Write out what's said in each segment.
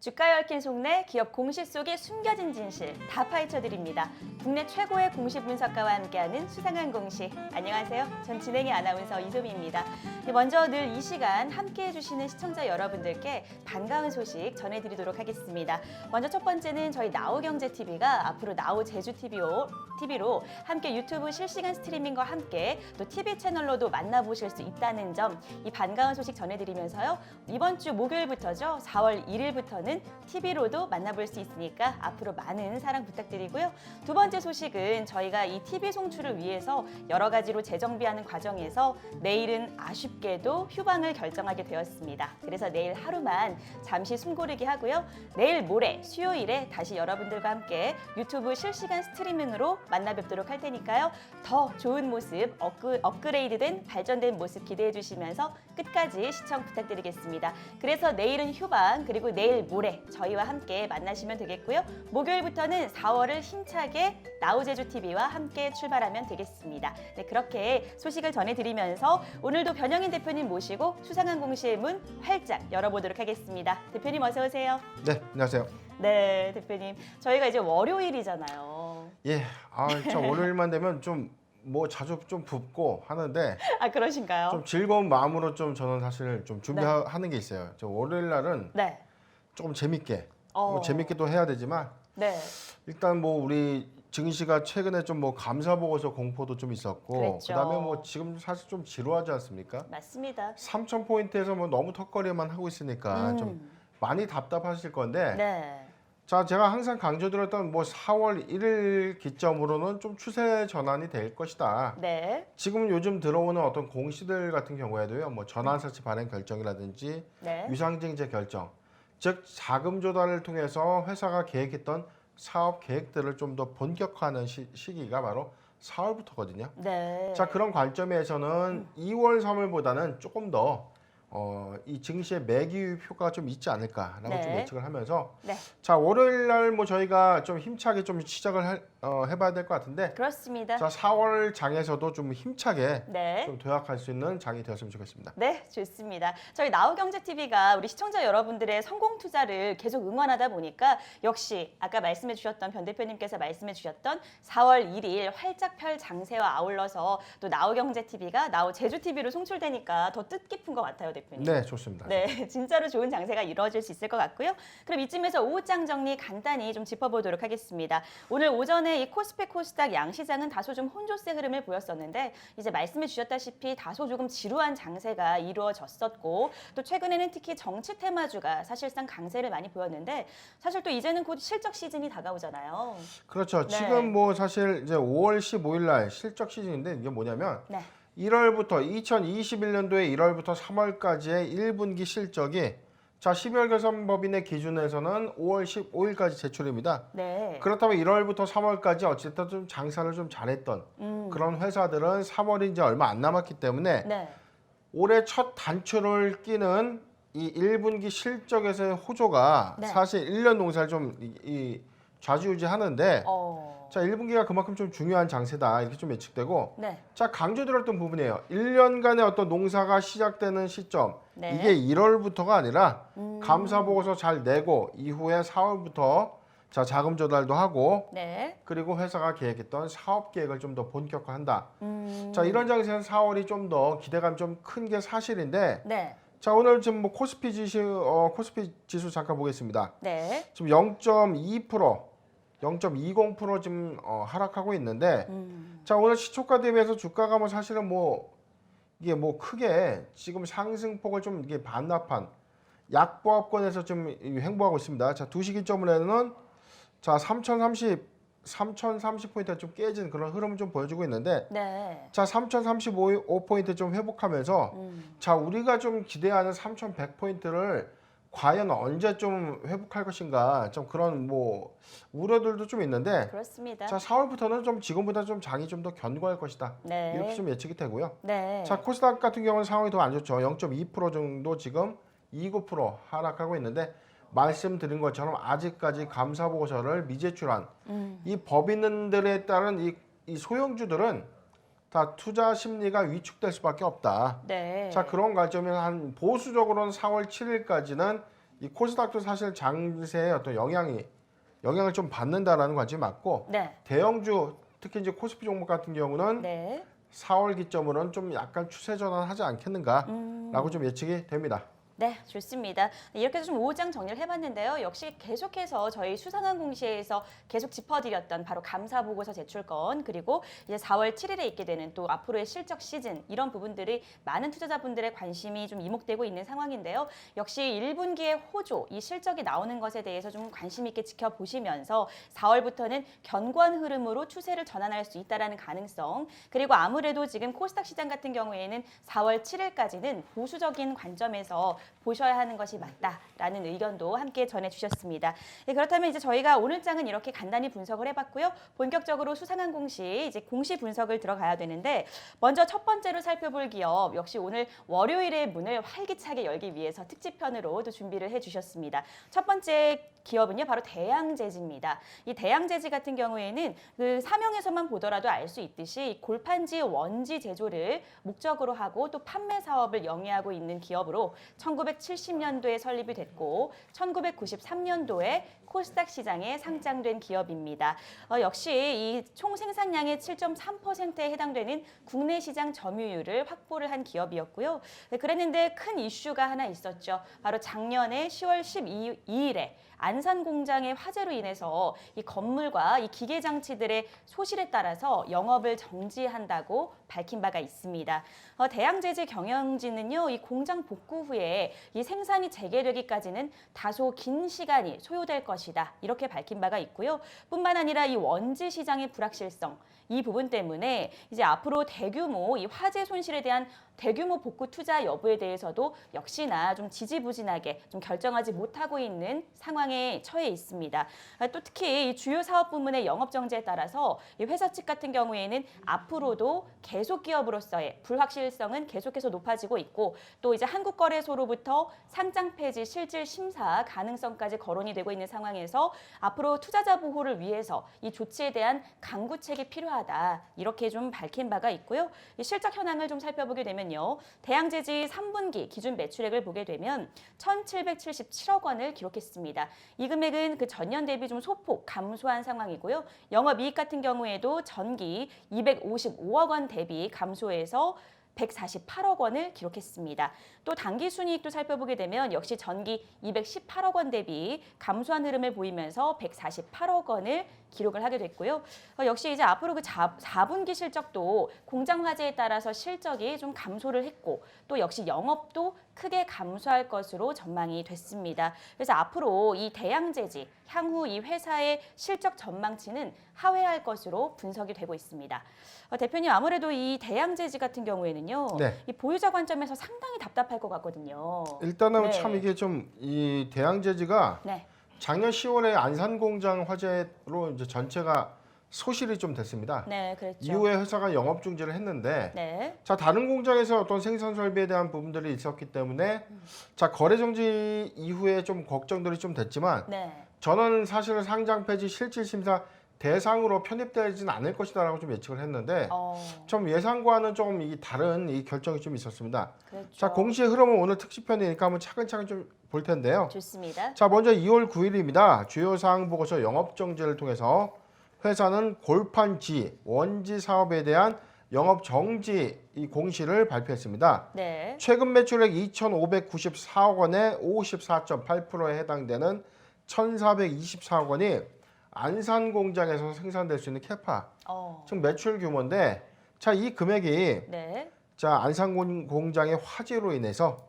주가에 얽힌 속내, 기업 공시 속의 숨겨진 진실 다 파헤쳐드립니다. 국내 최고의 공시 분석가와 함께하는 수상한 공시. 안녕하세요. 전 진행의 아나운서 이소미입니다. 먼저 늘 이 시간 함께해 주시는 시청자 여러분들께 반가운 소식 전해드리도록 하겠습니다. 먼저 첫 번째는 저희 나우경제TV가 앞으로 나우제주TV로 함께 유튜브 실시간 스트리밍과 함께 또 TV 채널로도 만나보실 수 있다는 점, 이 반가운 소식 전해드리면서요. 이번 주 목요일부터죠. 4월 1일부터는 TV로도 만나볼 수 있으니까 앞으로 많은 사랑 부탁드리고요. 두 번째 소식은 저희가 이 TV 송출을 위해서 여러 가지로 재정비하는 과정에서 내일은 아쉽게도 휴방을 결정하게 되었습니다. 그래서 내일 하루만 잠시 숨 고르게 하고요. 내일 모레 수요일에 다시 여러분들과 함께 유튜브 실시간 스트리밍으로 만나 뵙도록 할 테니까요. 더 좋은 모습, 업그레이드된 발전된 모습 기대해 주시면서 끝까지 시청 부탁드리겠습니다. 그래서 내일은 휴방, 그리고 내일 모레 저희와 함께 만나시면 되겠고요. 목요일부터는 4월을 힘차게 나우제주TV와 함께 출발하면 되겠습니다. 네, 그렇게 소식을 전해드리면서 오늘도 변영인 대표님 모시고 수상한 공시의 문 활짝 열어보도록 하겠습니다. 대표님 어서 오세요. 네, 안녕하세요. 네, 대표님. 저희가 이제 월요일이잖아요. 예, 참 월요일만 되면 좀 자주 좀 붓고 하는데 아, 그러신가요? 좀 즐거운 마음으로 좀 저는 사실 좀 준비하는 게 있어요. 저 월요일 날은 네. 조금 재밌게, 재밌게 또 해야 되지만 네. 일단 우리 증인 씨가 최근에 좀 감사 보고서 공포도 좀 있었고, 그랬죠. 그다음에 지금 사실 좀 지루하지 않습니까? 맞습니다. 3,000포인트에서 너무 턱걸이만 하고 있으니까 좀 많이 답답하실 건데. 네. 자, 제가 항상 강조드렸던 4월 1일 기점으로는 좀 추세 전환이 될 것이다. 네. 지금 요즘 들어오는 어떤 공시들 같은 경우에도요, 전환사채 발행 결정이라든지 네. 유상증자 결정, 즉 자금 조달을 통해서 회사가 계획했던 사업 계획들을 좀 더 본격화하는 시기가 바로 4월부터거든요. 네. 자, 그런 관점에서는 2월, 3월보다는 조금 더 이 증시의 매기 효과가 좀 있지 않을까라고 네. 좀 예측을 하면서, 네. 자, 월요일 날 저희가 좀 힘차게 좀 시작을 해봐야 될 것 같은데, 그렇습니다. 자, 4월 장에서도 좀 힘차게 네. 좀 도약할 수 있는 장이 되었으면 좋겠습니다. 네, 좋습니다. 저희 나우경제TV가 우리 시청자 여러분들의 성공 투자를 계속 응원하다 보니까 역시 아까 말씀해 주셨던 변 대표님께서 말씀해 주셨던 4월 1일 활짝 펼 장세와 아울러서 또 나우경제TV가 나우제주TV로 송출되니까 더 뜻깊은 것 같아요, 대표님. 네, 좋습니다. 네, 진짜로 좋은 장세가 이루어질 수 있을 것 같고요. 그럼 이쯤에서 오후장 정리 간단히 좀 짚어보도록 하겠습니다. 오늘 오전에 이 코스피 코스닥 양시장은 다소 좀 혼조세 흐름을 보였었는데 이제 말씀해 주셨다시피 다소 조금 지루한 장세가 이루어졌었고 또 최근에는 특히 정치 테마주가 사실상 강세를 많이 보였는데 사실 또 이제는 곧 실적 시즌이 다가오잖아요. 그렇죠. 네. 지금 사실 이제 5월 15일 날 실적 시즌인데 이게 뭐냐면 네. 1월부터 2021년도에 1월부터 3월까지의 1분기 실적이, 자, 12월 결산법인의 기준에서는 5월 15일까지 제출입니다. 네. 그렇다면 1월부터 3월까지 어쨌든 좀 장사를 좀 잘했던 그런 회사들은 3월이 이제 얼마 안 남았기 때문에 네. 올해 첫 단추를 끼는 이 1분기 실적에서의 호조가 네. 사실 1년 농사를 좀 좌지우지하는데, 자, 1분기가 그만큼 좀 중요한 장세다 이렇게 좀 예측되고, 네. 자, 강조드렸던 부분이에요. 1년간의 어떤 농사가 시작되는 시점, 네. 이게 1월부터가 아니라 감사 보고서 잘 내고 이후에 4월부터 자, 자금 조달도 하고, 네. 그리고 회사가 계획했던 사업 계획을 좀 더 본격화한다. 자, 이런 장세는 4월이 좀 더 기대감 좀 큰 게 사실인데, 네. 자, 오늘 지금 코스피 지수 잠깐 보겠습니다. 네. 지금 0.2%, 0.20% 지금 하락하고 있는데, 자, 오늘 시초가 대비해서 주가가 사실은 이게 크게 지금 상승폭을 좀 이게 반납한 약보합권에서 좀 횡보하고 있습니다. 자, 2시 기점으로는 자, 3030포인트가 좀 깨진 그런 흐름을 좀 보여주고 있는데, 네. 자, 3035포인트 좀 회복하면서, 자, 우리가 좀 기대하는 3100포인트를 과연 언제 좀 회복할 것인가, 좀 그런 우려들도 좀 있는데, 그렇습니다. 자, 4월부터는 좀 지금보다 좀 장이 좀 더 견고할 것이다. 네. 이렇게 좀 예측이 되고요. 네. 자, 코스닥 같은 경우는 상황이 더 안 좋죠. 0.2% 정도 지금 29% 하락하고 있는데, 말씀드린 것처럼 아직까지 감사 보고서를 미제출한 이 법인들에 따른 이 소형주들은 다 투자 심리가 위축될 수밖에 없다. 네. 자, 그런 관점에서 한 보수적으로는 4월 7일까지는 이 코스닥도 사실 장세에 어떤 영향을 좀 받는다라는 관점이 맞고 네. 대형주 특히 이제 코스피 종목 같은 경우는 네. 4월 기점으로는 좀 약간 추세 전환하지 않겠는가라고 좀 예측이 됩니다. 네, 좋습니다. 이렇게 해서 좀 5장 정리를 해봤는데요. 역시 계속해서 저희 수상한 공시에서 계속 짚어드렸던 바로 감사 보고서 제출건 그리고 이제 4월 7일에 있게 되는 또 앞으로의 실적 시즌 이런 부분들이 많은 투자자분들의 관심이 좀 이목되고 있는 상황인데요. 역시 1분기의 호조, 이 실적이 나오는 것에 대해서 좀 관심 있게 지켜보시면서 4월부터는 견고한 흐름으로 추세를 전환할 수 있다라는 가능성 그리고 아무래도 지금 코스닥 시장 같은 경우에는 4월 7일까지는 보수적인 관점에서 보셔야 하는 것이 맞다라는 의견도 함께 전해주셨습니다. 네, 그렇다면 이제 저희가 오늘 장은 이렇게 간단히 분석을 해봤고요. 본격적으로 수상한 공시, 이제 공시 분석을 들어가야 되는데 먼저 첫 번째로 살펴볼 기업 역시 오늘 월요일의 문을 활기차게 열기 위해서 특집편으로 또 준비를 해주셨습니다. 첫 번째 기업은요 바로 대양제지입니다. 이 대양제지 같은 경우에는 그 사명에서만 보더라도 알 수 있듯이 골판지 원지 제조를 목적으로 하고 또 판매 사업을 영위하고 있는 기업으로 1970년도에 설립이 됐고 1993년도에 코스닥 시장에 상장된 기업입니다. 역시 이 총 생산량의 7.3%에 해당되는 국내 시장 점유율을 확보를 한 기업이었고요. 네, 그랬는데 큰 이슈가 하나 있었죠. 바로 작년에 10월 12일에 안산 공장의 화재로 인해서 이 건물과 이 기계 장치들의 소실에 따라서 영업을 정지한다고 밝힌 바가 있습니다. 대양제지 경영진은요, 이 공장 복구 후에 이 생산이 재개되기까지는 다소 긴 시간이 소요될 것이다. 이렇게 밝힌 바가 있고요. 뿐만 아니라 이 원지 시장의 불확실성, 이 부분 때문에 이제 앞으로 대규모 이 화재 손실에 대한 대규모 복구 투자 여부에 대해서도 역시나 좀 지지부진하게 좀 결정하지 못하고 있는 상황에 처해 있습니다. 또 특히 이 주요 사업 부문의 영업 정지에 따라서 이 회사 측 같은 경우에는 앞으로도 계속 기업으로서의 불확실성은 계속해서 높아지고 있고 또 이제 한국거래소로부터 상장 폐지 실질 심사 가능성까지 거론이 되고 있는 상황에서 앞으로 투자자 보호를 위해서 이 조치에 대한 강구책이 필요하다 이렇게 좀 밝힌 바가 있고요. 이 실적 현황을 좀 살펴보게 되면요. 대양제지 3분기 기준 매출액을 보게 되면 1,777억 원을 기록했습니다. 이 금액은 그 전년 대비 좀 소폭 감소한 상황이고요. 영업이익 같은 경우에도 전기 255억 원 대비 감소해서 148억 원을 기록했습니다. 또 당기순이익도 살펴보게 되면 역시 전기 218억 원 대비 감소한 흐름을 보이면서 148억 원을 기록을 하게 됐고요. 역시 이제 앞으로 그 4분기 실적도 공장 화재에 따라서 실적이 좀 감소를 했고 또 역시 영업도 크게 감소할 것으로 전망이 됐습니다. 그래서 앞으로 이 대양제지 향후 이 회사의 실적 전망치는 하회할 것으로 분석이 되고 있습니다. 대표님 아무래도 이 대양제지 같은 경우에는요, 네. 이 보유자 관점에서 상당히 답답할 것 같거든요. 일단은 네. 참 이게 좀 이 대양제지가 네. 작년 10월에 안산 공장 화재로 이제 전체가 소실이 좀 됐습니다. 네, 그랬죠. 이후에 회사가 영업 중지를 했는데 네. 자 다른 공장에서 어떤 생산 설비에 대한 부분들이 있었기 때문에 자 거래 정지 이후에 좀 걱정들이 좀 됐지만 네. 저는 사실은 상장 폐지 실질 심사 대상으로 편입되지는 않을 것이다라고 좀 예측을 했는데 좀 예상과는 조금 이 다른 이 결정이 좀 있었습니다. 그렇죠. 자 공시의 흐름은 오늘 특집편이니까 한번 차근차근 좀 볼 텐데요. 좋습니다. 자 먼저 2월 9일입니다. 주요 사항 보고서 영업 정지를 통해서 회사는 골판지 원지 사업에 대한 영업 정지 이 공시를 발표했습니다. 네. 최근 매출액 2,594억 원에 54.8%에 해당되는 1,424억 원이 안산 공장에서 생산될 수 있는 캐파, 즉 매출 규모인데, 자 이 금액이 네. 자 안산 공장의 화재로 인해서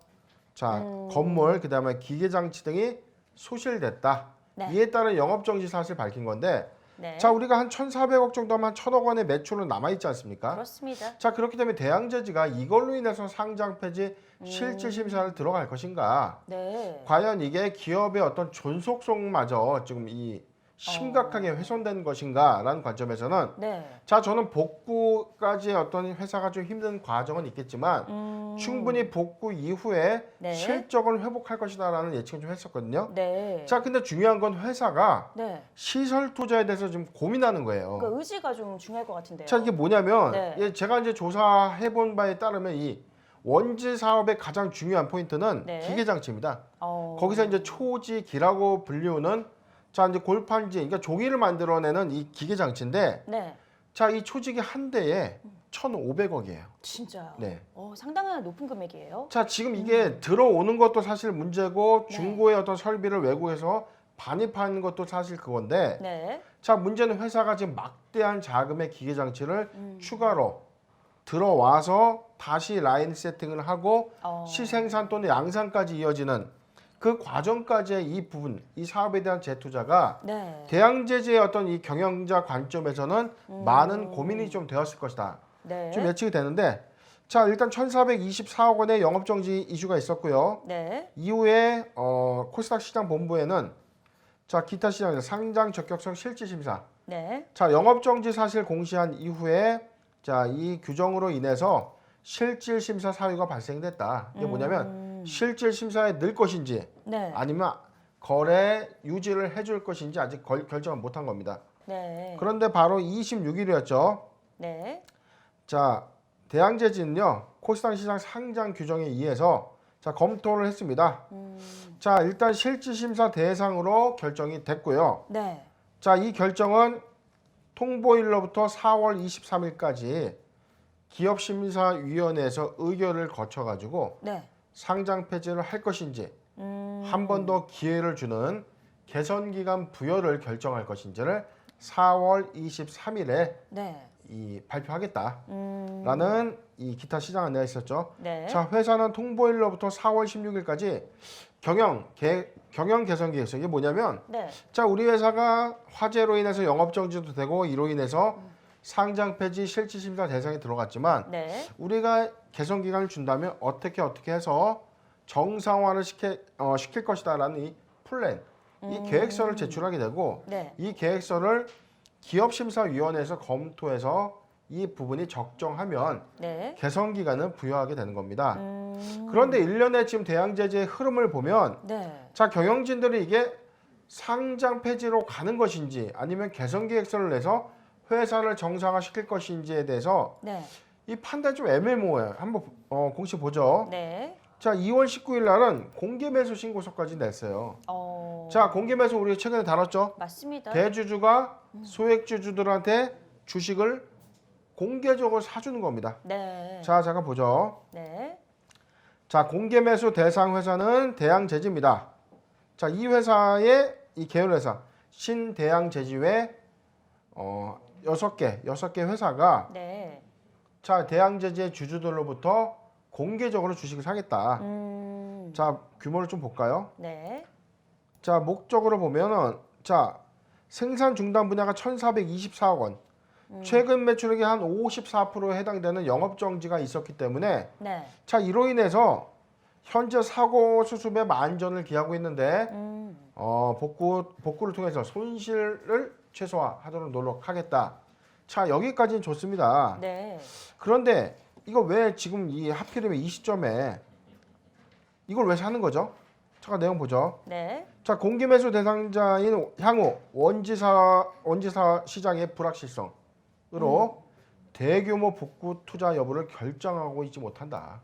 자 건물 그다음에 기계 장치 등이 소실됐다. 네. 이에 따른 영업 정지 사실 밝힌 건데, 네. 자 우리가 한 1,400억 정도면 한 1,000억 원의 매출은 남아 있지 않습니까? 그렇습니다. 자 그렇기 때문에 대양제지가 이걸로 인해서 상장 폐지 실질 심사를 들어갈 것인가? 네. 과연 이게 기업의 어떤 존속성마저 지금 이 심각하게 훼손된 것인가라는 관점에서는 네. 자 저는 복구까지의 어떤 회사가 좀 힘든 과정은 있겠지만 충분히 복구 이후에 네. 실적을 회복할 것이다라는 예측을 좀 했었거든요. 네. 자 근데 중요한 건 회사가 네. 시설 투자에 대해서 좀 고민하는 거예요. 그 의지가 좀 중요할 것 같은데요. 자 이게 뭐냐면 네. 예, 제가 이제 조사해 본 바에 따르면 이 원지 사업의 가장 중요한 포인트는 네. 기계 장치입니다. 어. 거기서 이제 초지기라고 불리우는 자 이제 골판지, 그러니까 종이를 만들어내는 이 기계 장치인데, 네. 자 이 초지기 한 대에 1,500억이에요. 진짜요? 네. 상당한 높은 금액이에요. 자 지금 이게 들어오는 것도 사실 문제고 네. 중고의 어떤 설비를 외국에서 반입하는 것도 사실 그건데, 네. 자 문제는 회사가 지금 막대한 자금의 기계 장치를 음. 추가로 들어와서 다시 라인 세팅을 하고 어. 시생산 또는 양산까지 이어지는 그 과정까지의 이 부분, 이 사업에 대한 재투자가 네. 대양제지의 어떤 이 경영자 관점에서는 많은 고민이 좀 되었을 것이다. 네. 좀 예측이 되는데, 자 일단 1,424억 원의 영업정지 이슈가 있었고요. 네. 이후에 코스닥 시장 본부에는 자 기타 시장에서 상장 적격성 실질 심사, 네. 자 영업정지 사실 공시한 이후에 자 이 규정으로 인해서 실질 심사 사유가 발생됐다. 이게 뭐냐면 실질 심사에 늘 것인지 네. 아니면 거래 유지를 해줄 것인지 아직 결정을 못한 겁니다. 네. 그런데 바로 26일이었죠. 네. 자 대양제지는요 코스닥 시장 상장 규정에 의해서 자 검토를 했습니다. 자 일단 실질 심사 대상으로 결정이 됐고요. 네. 자 이 결정은 통보일로부터 4월 23일까지 기업심사위원회에서 의결을 거쳐가지고 네. 상장 폐지를 할 것인지 음. 한 번 더 기회를 주는 개선기간 부여를 결정할 것인지를 4월 23일에 네. 발표하겠다라는 이 기타 시장 안내가 있었죠. 네. 자 회사는 통보일로부터 4월 16일까지 경영 개선 계획서, 이게 뭐냐면 네. 자 우리 회사가 화재로 인해서 영업정지도 되고 이로 인해서 상장 폐지 실질 심사 대상에 들어갔지만 네. 우리가 개선 기간을 준다면 어떻게 해서 정상화를 시킬 것이다라는 이 플랜, 이 계획서를 제출하게 되고 네. 이 계획서를 기업심사위원회에서 검토해서 이 부분이 적정하면 네. 개선 기간을 부여하게 되는 겁니다. 그런데 일련의 지금 대양제재의 흐름을 보면 네. 자 경영진들이 이게 상장 폐지로 가는 것인지 아니면 개선 계획서를 내서 회사를 정상화 시킬 것인지에 대해서 네. 이 판단이 좀 애매모호해요. 한번 공식 보죠. 네. 자 2월 19일 날은 공개 매수 신고서까지 냈어요. 자 공개 매수 우리가 최근에 다뤘죠. 맞습니다. 대주주가 소액주주들한테 주식을 공개적으로 사주는 겁니다. 네. 자 잠깐 보죠. 네. 자 공개 매수 대상 회사는 대양제지입니다. 자 이 회사의 이 계열회사 신대양제지 외 6개 회사가 네. 자 대양제지의 주주들로부터 공개적으로 주식을 사겠다. 자 규모를 좀 볼까요? 네. 자 목적으로 보면은 자 생산 중단 분야가 1,424억 원. 최근 매출액이 한 54%에 해당되는 영업 정지가 있었기 때문에 네. 자 이로 인해서 현재 사고 수습에 만전을 기하고 있는데 복구를 통해서 손실을 최소화하도록 노력하겠다. 자 여기까지는 좋습니다. 네. 그런데 이거 왜 지금 이 하필이면 이 시점에 이걸 왜 사는 거죠? 잠깐 내용 보죠. 네. 자 공개 매수 대상자인 향후 원지사 시장의 불확실성으로 대규모 복구 투자 여부를 결정하고 있지 못한다.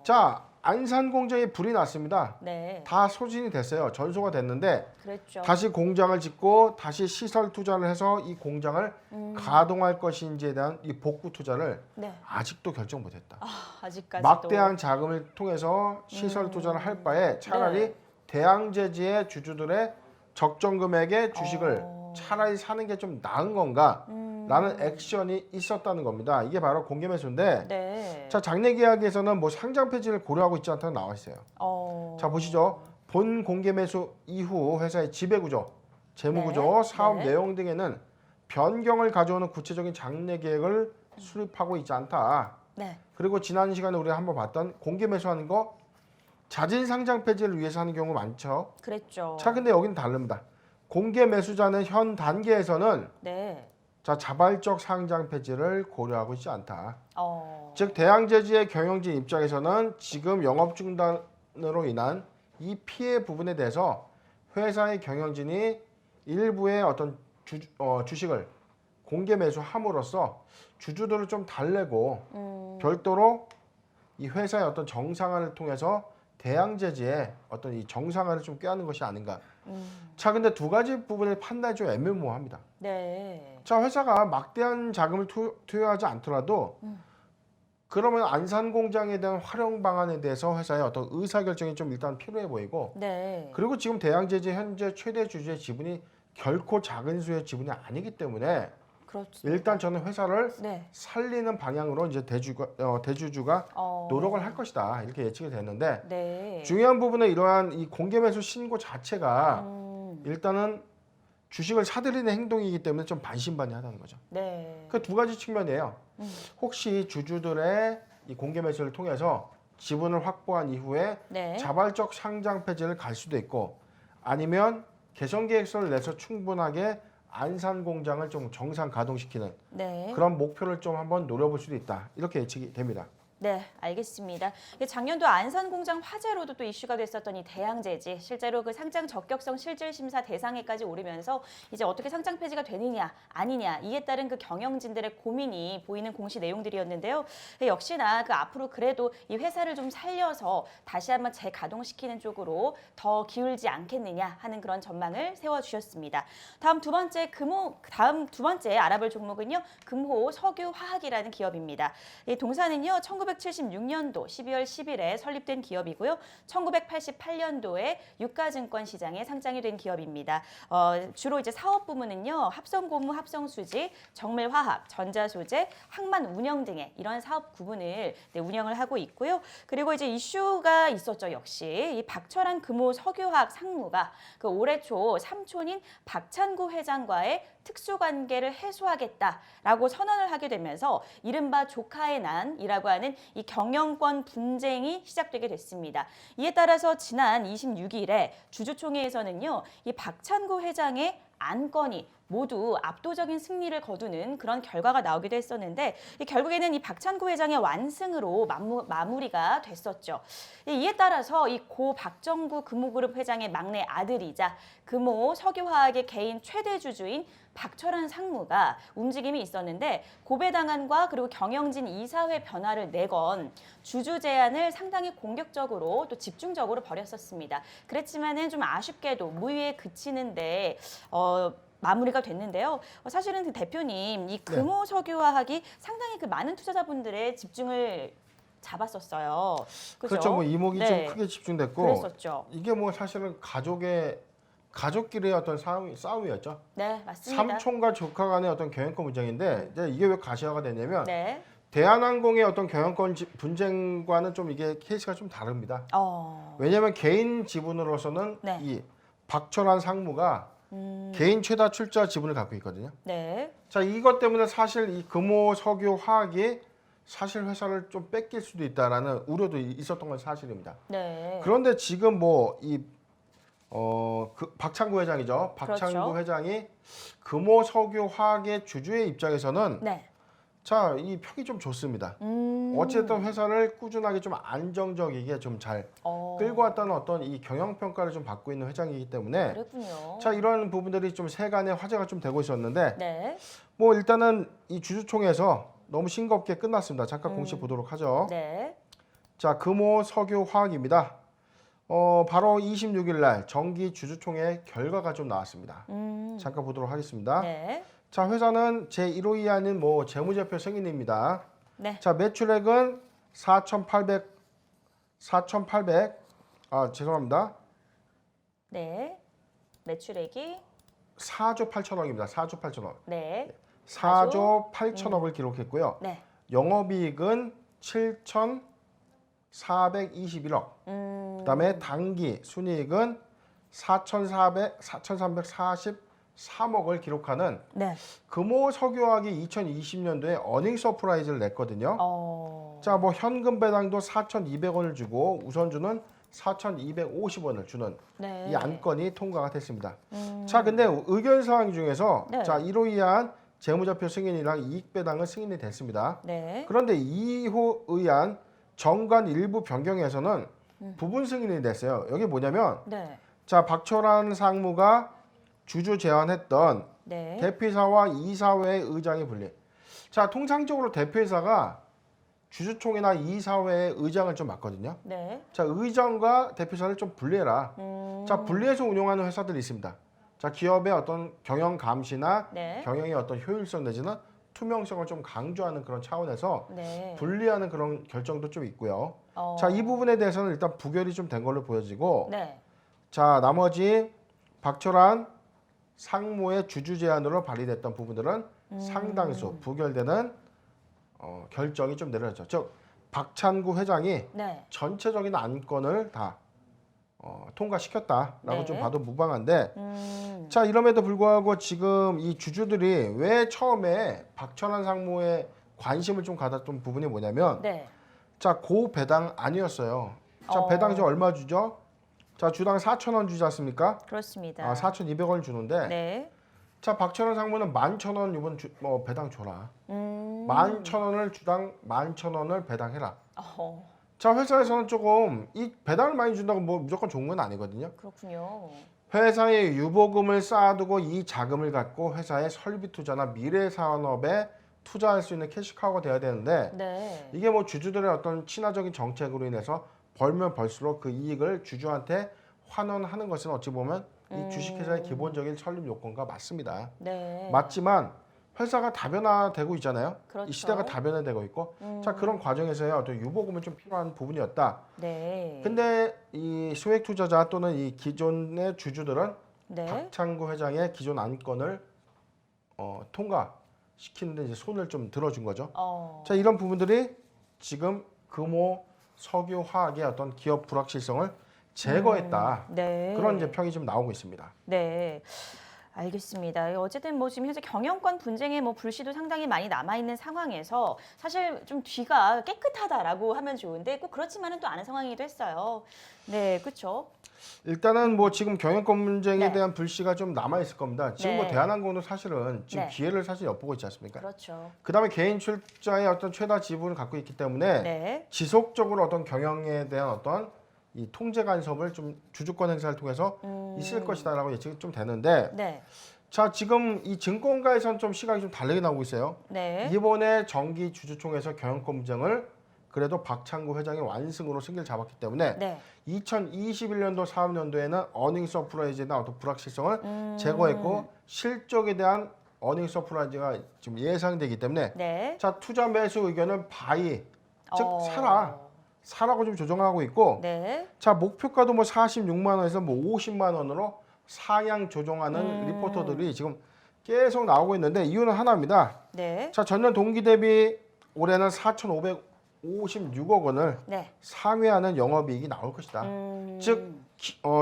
자 안산 공장에 불이 났습니다. 네. 다 소진이 됐어요. 전소가 됐는데 그랬죠. 다시 공장을 짓고 다시 시설 투자를 해서 이 공장을 가동할 것인지에 대한 이 복구 투자를 네. 아직도 결정 못했다. 아직까지도 막대한 자금을 통해서 시설 투자를 할 바에 차라리 네. 대양제지의 주주들의 적정 금액의 주식을 차라리 사는 게 좀 나은 건가? 라는 액션이 있었다는 겁니다. 이게 바로 공개 매수인데 네. 자 장내 계약에서는 뭐 상장 폐지를 고려하고 있지 않다고 나와 있어요. 자 보시죠. 본 공개 매수 이후 회사의 지배 구조, 재무 구조, 네. 사업 네. 내용 등에는 변경을 가져오는 구체적인 장내 계획을 수립하고 있지 않다. 네. 그리고 지난 시간에 우리가 한번 봤던 공개 매수하는 거 자진 상장 폐지를 위해서 하는 경우 많죠. 그랬죠. 자 근데 여기는 다릅니다. 공개 매수자는 현 단계에서는 네. 자 자발적 상장 폐지를 고려하고 있지 않다. 즉 대양제지의 경영진 입장에서는 지금 영업 중단으로 인한 이 피해 부분에 대해서 회사의 경영진이 일부의 어떤 주식을 공개 매수함으로써 주주들을 좀 달래고 별도로 이 회사의 어떤 정상화를 통해서 대항제지의 어떤 이 정상화를 좀 꾀하는 것이 아닌가. 자, 근데 두 가지 부분의 판단이 좀 애매모호합니다. 네. 자, 회사가 막대한 자금을 투여하지 않더라도 그러면 안산 공장에 대한 활용 방안에 대해서 회사의 어떤 의사 결정이 좀 일단 필요해 보이고, 네. 그리고 지금 대항제지 현재 최대 주주의 지분이 결코 작은 수의 지분이 아니기 때문에 그렇죠. 일단 저는 회사를 네. 살리는 살리는 방향으로 이제 대주주가 노력을 할 것이다, 이렇게 예측이 됐는데, 네. 중요한 부분은 이러한 이 공개 매수 신고 자체가 일단은 주식을 사들이는 행동이기 때문에 좀 반신반의하다는 거죠. 네. 그 두 가지 측면이에요. 혹시 주주들의 이 공개 매수를 통해서 지분을 확보한 이후에 네. 자발적 상장 폐지를 갈 수도 있고, 아니면 개선 계획서를 내서 충분하게 안산 공장을 좀 정상 가동시키는 네. 그런 목표를 좀 한번 노려볼 수도 있다, 이렇게 예측이 됩니다. 네, 알겠습니다. 작년도 안산 공장 화재로도 또 이슈가 됐었던 이 대항제지, 실제로 그 상장 적격성 실질 심사 대상에까지 오르면서 이제 어떻게 상장 폐지가 되느냐 아니냐, 이에 따른 그 경영진들의 고민이 보이는 공시 내용들이었는데요. 역시나 그 앞으로 그래도 이 회사를 좀 살려서 다시 한번 재가동시키는 쪽으로 더 기울지 않겠느냐 하는 그런 전망을 세워주셨습니다. 다음 두 번째 알아볼 종목은요, 금호 석유화학이라는 기업입니다. 이 동사는요, 1976년도 12월 10일에 설립된 기업이고요. 1988년도에 유가증권 시장에 상장이 된 기업입니다. 주로 이제 사업 부문은요, 합성고무, 합성수지, 정밀화학, 전자소재, 항만 운영 등의 이런 사업 구분을 운영을 하고 있고요. 그리고 이제 이슈가 있었죠. 역시 이 박철한 금호 석유화학 상무가 그 올해 초 삼촌인 박찬구 회장과의 특수관계를 해소하겠다라고 선언을 하게 되면서 이른바 조카의 난이라고 하는 이 경영권 분쟁이 시작되게 됐습니다. 이에 따라서 지난 26일에 주주총회에서는요, 이 박찬구 회장의 안건이 모두 압도적인 승리를 거두는 그런 결과가 나오기도 했었는데, 결국에는 이 박찬구 회장의 완승으로 마무리가 됐었죠. 이에 따라서 이 고 박정구 금호그룹 회장의 막내 아들이자 금호 석유화학의 개인 최대 주주인 박철한 상무가 움직임이 있었는데, 고배당안과 그리고 경영진 이사회 변화를 내건 주주 제안을 상당히 공격적으로 또 집중적으로 벌였었습니다. 그랬지만은 좀 아쉽게도 무위에 그치는데 마무리가 됐는데요. 사실은 그 대표님, 이 금호 석유화학이 상당히 그 많은 투자자분들의 집중을 잡았었어요. 그죠? 그렇죠. 뭐 이목이 네. 좀 크게 집중됐고, 그랬었죠. 이게 뭐 사실은 가족끼리의 어떤 싸움이었죠. 네, 맞습니다. 삼촌과 조카 간의 어떤 경영권 분쟁인데, 이제 이게 왜 가시화가 됐냐면 네. 대한항공의 어떤 경영권 분쟁과는 좀 이게 케이스가 좀 다릅니다. 왜냐하면 개인 지분으로서는 네. 이 박철환 상무가 개인 최다 출자 지분을 갖고 있거든요. 네. 자, 이것 때문에 사실 이 금호 석유화학이 사실 회사를 좀 뺏길 수도 있다라는 우려도 있었던 건 사실입니다. 네. 그런데 지금 뭐 그 박찬구 회장이죠. 박찬구 그렇죠. 회장이 금호 석유화학의 주주의 입장에서는 네. 자, 이 평이 좀 좋습니다. 어쨌든 회사를 꾸준하게 좀 안정적이게 좀 잘 끌고 왔다는 어떤 이 경영 평가를 좀 받고 있는 회장이기 때문에, 그랬군요. 자, 이런 부분들이 좀 세간의 화제가 좀 되고 있었는데, 네. 뭐 일단은 이 주주총회에서 너무 싱겁게 끝났습니다. 잠깐 공시 보도록 하죠. 네. 자, 금호 석유화학입니다. 바로 26일 날 정기 주주총회 결과가 좀 나왔습니다. 잠깐 보도록 하겠습니다. 네. 자, 회사는 제1호이하는 뭐 재무제표 승인입니다. 네. 자, 매출액은 4,800 죄송합니다. 네. 매출액이 4조 8천억입니다. 4조 8천억. 네. 4조 8천억을 기록했고요. 네. 영업이익은 7,421억. 그다음에 당기 순이익은 4,343억을 기록하는 네. 금호 석유화학이 2020년도에 어닝 서프라이즈를 냈거든요. 자, 뭐 현금 배당도 4,200원을 주고 우선주는 4,250원을 주는 네. 이 안건이 통과가 됐습니다. 자, 근데 의견 사항 중에서 네. 자, 1호 이한 재무제표 승인이랑 이익 배당은 승인이 됐습니다. 네. 그런데 2호 의안 정관 일부 변경에서는 부분 승인이 됐어요. 여기 뭐냐면 네. 자, 박철환 상무가 주주 제안했던 네. 대표이사와 이사회 의장의 분리. 자, 통상적으로 대표이사가 주주총회나 이사회의 의장을 좀 맡거든요. 네. 자, 의장과 대표자를 좀 분리해라. 자, 분리해서 운영하는 회사들이 있습니다. 자, 기업의 어떤 경영 감시나 네. 경영의 어떤 효율성 내지는 투명성을 좀 강조하는 그런 차원에서 네. 분리하는 그런 결정도 좀 있고요. 어. 자, 이 부분에 대해서는 일단 부결이 좀 된 걸로 보여지고, 네. 자, 나머지 박철환 상무의 주주 제안으로 발의됐던 부분들은 상당수 부결되는 결정이 좀 내려졌죠. 즉, 박찬구 회장이 네. 전체적인 안건을 다 통과시켰다라고 네. 좀 봐도 무방한데, 자, 이럼에도 불구하고 지금 이 주주들이 왜 처음에 박철환 상무에 관심을 좀 가졌던 부분이 뭐냐면, 네. 자, 고 배당 아니었어요. 자, 배당 지금 얼마 주죠? 자, 주당 4,000원 주지 않습니까? 그렇습니다. 4,200원 주는데, 네. 자, 박철환 상무는 11,000원 이번 배당 줘라. 11,000원을 주당 11,000원을 배당해라. 어. 자, 회사에서는 조금 이 배당을 많이 준다고 뭐 무조건 좋은 건 아니거든요. 그렇군요. 회사에 유보금을 쌓아두고 이 자금을 갖고 회사의 설비 투자나 미래 산업에 투자할 수 있는 캐시카우가 돼야 되는데, 네. 이게 뭐 주주들의 어떤 친화적인 정책으로 인해서 벌면 벌수록 그 이익을 주주한테 환원하는 것은 어찌 보면 이 주식회사의 기본적인 설립 요건과 맞습니다. 네. 맞지만 회사가 다변화되고 있잖아요. 그렇죠. 이 시대가 다변화되고 있고, 자, 그런 과정에서의 어떤 유보금은 좀 필요한 부분이었다. 네. 근데 이 소액 투자자 또는 이 기존의 주주들은 네. 박창구 회장의 기존 안건을 통과시키는데 이제 손을 좀 들어준 거죠. 자, 이런 부분들이 지금 금호 석유화학의 어떤 기업 불확실성을 제거했다. 네. 그런 이제 평이 좀 나오고 있습니다. 네. 알겠습니다. 어쨌든 뭐 지금 현재 경영권 분쟁의 뭐 불씨도 상당히 많이 남아 있는 상황에서 사실 좀 뒤가 깨끗하다라고 하면 좋은데 꼭 그렇지만은 또 않은 상황이기도 했어요. 네, 그렇죠. 일단은 뭐 지금 경영권 분쟁에 네. 대한 불씨가 좀 남아 있을 겁니다. 지금 뭐 네. 대한항공도 사실은 지금 네. 기회를 사실 엿보고 있지 않습니까? 그렇죠. 그다음에 개인 출자의 어떤 최다 지분을 갖고 있기 때문에 네. 지속적으로 어떤 경영에 대한 어떤 이 통제 간섭을 좀 주주권 행사를 통해서 있을 것이다라고 예측이 좀 되는데, 네. 자, 지금 이 증권가에서는 좀 시각이 좀 다르게 나오고 있어요. 네. 이번에 정기 주주총회에서 경영권 분쟁을 그래도 박창구 회장이 완승으로 승기를 잡았기 때문에 네. 2021년도 사업년도에는 어닝 서프라이즈나 어떤 불확실성을 제거했고 실적에 대한 어닝 서프라이즈가 지금 예상되기 때문에, 네. 자, 투자 매수 의견은 바이, 즉 사라고 좀 조정하고 있고, 네. 자, 목표가도 뭐 46만 원에서 뭐 50만 원으로 상향 조정하는 리포터들이 지금 계속 나오고 있는데, 이유는 하나입니다. 네. 자, 전년 동기 대비 올해는 4,556억 원을 네. 상회하는 영업이익이 나올 것이다. 즉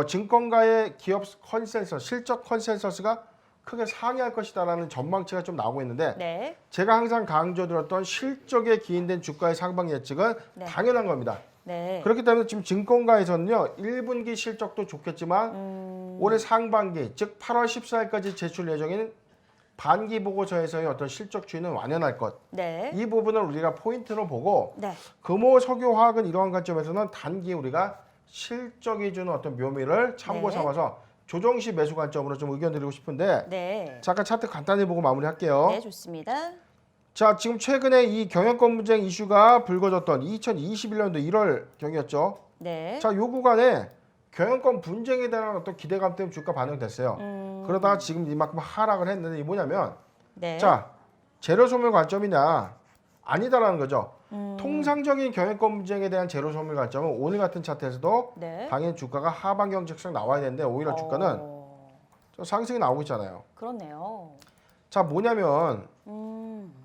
증권가의 기업 컨센서스, 실적 컨센서스가 크게 상회할 것이다라는 전망치가 좀 나오고 있는데, 네. 제가 항상 강조드렸던 실적에 기인된 주가의 상방 예측은 네. 당연한 겁니다. 네. 그렇기 때문에 지금 증권가에서는요, 1분기 실적도 좋겠지만 올해 상반기, 즉 8월 14일까지 제출 예정인 반기 보고서에서의 어떤 실적 추이는 완연할 것. 네. 이 부분을 우리가 포인트로 보고, 네. 금호 석유화학은 이러한 관점에서는 단기 우리가 실적이 주는 어떤 묘미를 참고 네. 삼아서 조정시 매수 관점으로 좀 의견 드리고 싶은데, 네. 잠깐 차트 간단히 보고 마무리할게요. 네, 좋습니다. 자, 지금 최근에 이 경영권 분쟁 이슈가 불거졌던 2021년도 1월 경이었죠. 네. 자, 요 구간에 경영권 분쟁에 대한 어떤 기대감 때문에 주가 반영됐어요. 그러다가 지금 이만큼 하락을 했는데, 이게 뭐냐면, 네. 자, 재료 소멸 관점이냐 아니다라는 거죠. 통상적인 경영권 분쟁에 대한 재료 소멸 관점은 오늘 같은 차트에서도 네. 당연히 주가가 하방 경직성 나와야 되는데, 오히려 주가는 좀 상승이 나오고 있잖아요. 그렇네요. 자, 뭐냐면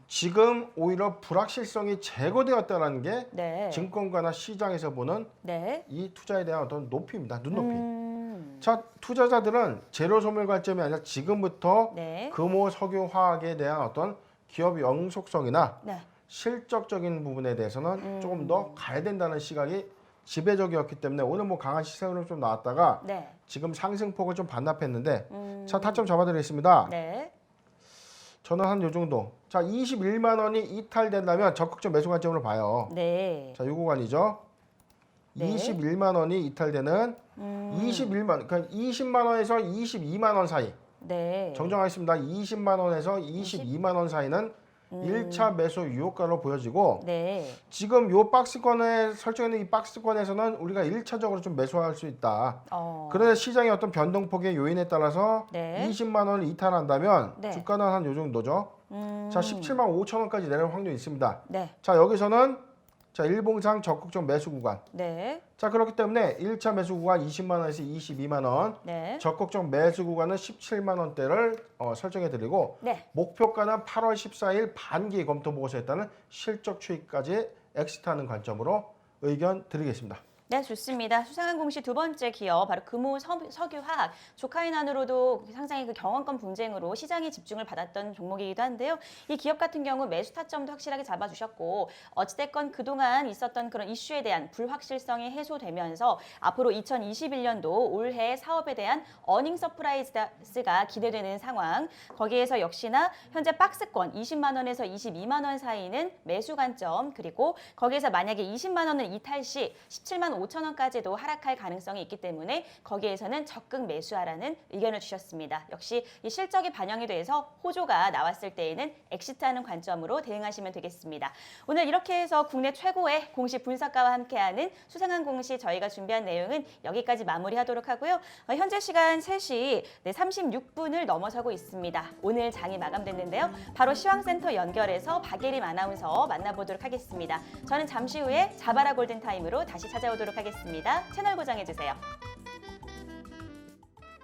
지금 오히려 불확실성이 제거되었다는 게 네. 증권가나 시장에서 보는 네. 이 투자에 대한 어떤 높이입니다. 눈높이. 자, 투자자들은 재료 소멸 관점이 아니라 지금부터 네. 금호 석유화학에 대한 어떤 기업 영속성이나 네. 실적적인 부분에 대해서는 조금 더 가야 된다는 시각이 지배적이었기 때문에 오늘 뭐 강한 시세로 좀 나왔다가 네. 지금 상승폭을 좀 반납했는데, 자, 타점 잡아드리겠습니다. 네. 저는 한 요 정도. 자, 21만 원이 이탈된다면 적극적 매수 관점으로 봐요. 네. 자, 요 구간이죠. 네. 21만 원이 이탈되는 21만, 그러니까 20만 원에서 22만 원 사이. 네. 정정하겠습니다. 20만 원에서 22만 원 사이는 1차 매수 유효가로 보여지고 네. 지금 요 박스권에 설정해 있는 이 박스권에서는 우리가 1차적으로 좀 매수할 수 있다. 그런데 시장의 어떤 변동폭의 요인에 따라서 네. 20만 원을 이탈한다면 네. 주가는 한 요 정도죠. 자, 17만 5천 원까지 내려올 확률이 있습니다. 네. 자, 여기서는 자, 일봉상 적극적 매수 구간. 네. 자, 그렇기 때문에 1차 매수 구간 20만 원에서 22만 원. 네. 적극적 매수 구간은 17만 원대를 설정해 드리고 네. 목표가는 8월 14일 반기 검토 보고서에 따른 실적 추이까지 엑시트하는 관점으로 의견 드리겠습니다. 네, 좋습니다. 수상한 공시 두 번째 기업 바로 금호 석유화학 조카인 안으로도 상당히 그 경원권 분쟁으로 시장이 집중을 받았던 종목이기도 한데요. 이 기업 같은 경우 매수 타점도 확실하게 잡아주셨고 어찌됐건 그동안 있었던 그런 이슈에 대한 불확실성이 해소되면서 앞으로 2021년도 올해 사업에 대한 어닝 서프라이즈가 기대되는 상황. 거기에서 역시나 현재 박스권 20만 원에서 22만 원 사이는 매수 관점, 그리고 거기에서 만약에 20만 원을 이탈 시 17만 5천 원까지도 하락할 가능성이 있기 때문에 거기에서는 적극 매수하라는 의견을 주셨습니다. 역시 이 실적이 반영이 돼서 호조가 나왔을 때에는 엑시트하는 관점으로 대응하시면 되겠습니다. 오늘 이렇게 해서 국내 최고의 공시 분석가와 함께하는 수상한 공시 저희가 준비한 내용은 여기까지 마무리하도록 하고요. 현재 시간 3시 36분을 넘어서고 있습니다. 오늘 장이 마감됐는데요. 바로 시황센터 연결해서 박예림 아나운서 만나보도록 하겠습니다. 저는 잠시 후에 자바라 골든타임으로 다시 찾아오도록 하겠습니다. 채널 고정해주세요.